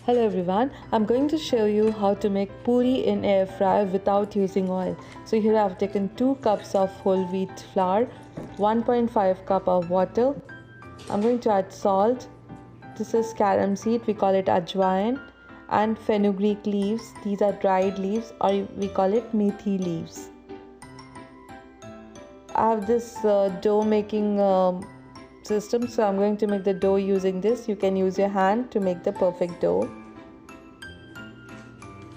Hello everyone, I'm going to show you how to make puri in air fryer without using oil. So here I've taken 2 cups of whole wheat flour, 1.5 cup of water. I'm going to add salt. This is carom seed, we call it ajwain, and fenugreek leaves. These are dried leaves, or we call it methi leaves. I have this dough making system, so I'm going to make the dough using this. You can use your hand to make the perfect dough.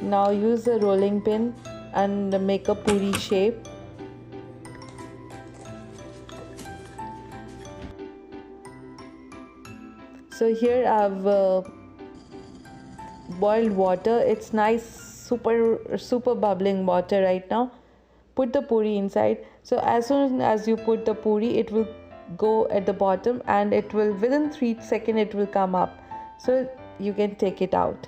Now use a rolling pin and make a puri shape. So here I've boiled water. It's nice, super bubbling water right now. Put the puri inside. So as soon as you put the puri, it will go at the bottom and it will, within 3 seconds it will come up, so you can take it out.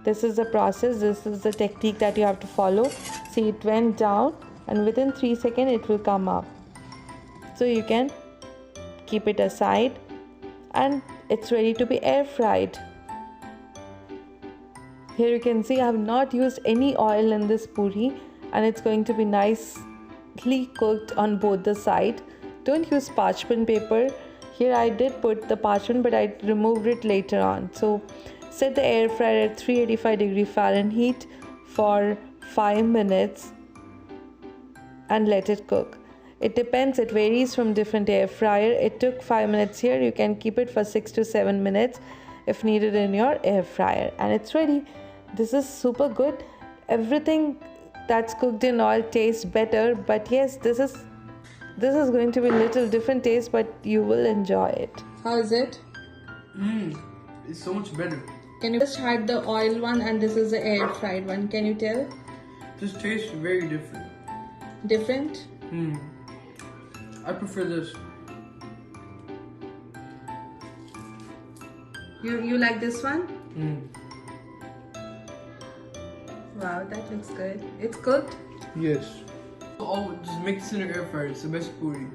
This is the process, this is the technique that you have to follow. See, it went down and within 3 seconds it will come up, so you can keep it aside and it's ready to be air fried. Here you can see I have not used any oil in this puri and it's going to be nicely cooked on both the sides. Don't use parchment paper. Here I did put the parchment, but I removed it later on. So set the air fryer at 385 Fahrenheit for 5 minutes and let it cook. It depends, it varies from different air fryer. It took 5 minutes here. You can keep it for 6 to 7 minutes if needed in your air fryer, and it's ready. This is super good. Everything that's cooked in oil tastes better, but yes, this is going to be a little different taste, but you will enjoy it. How is it? It's so much better. Can you just had the oil one and this is the air fried one? Can you tell? This tastes very different. Different? I prefer this. You like this one? Wow, that looks good. It's cooked? Yes. Oh, just make this in the air fryer. It's the best puri.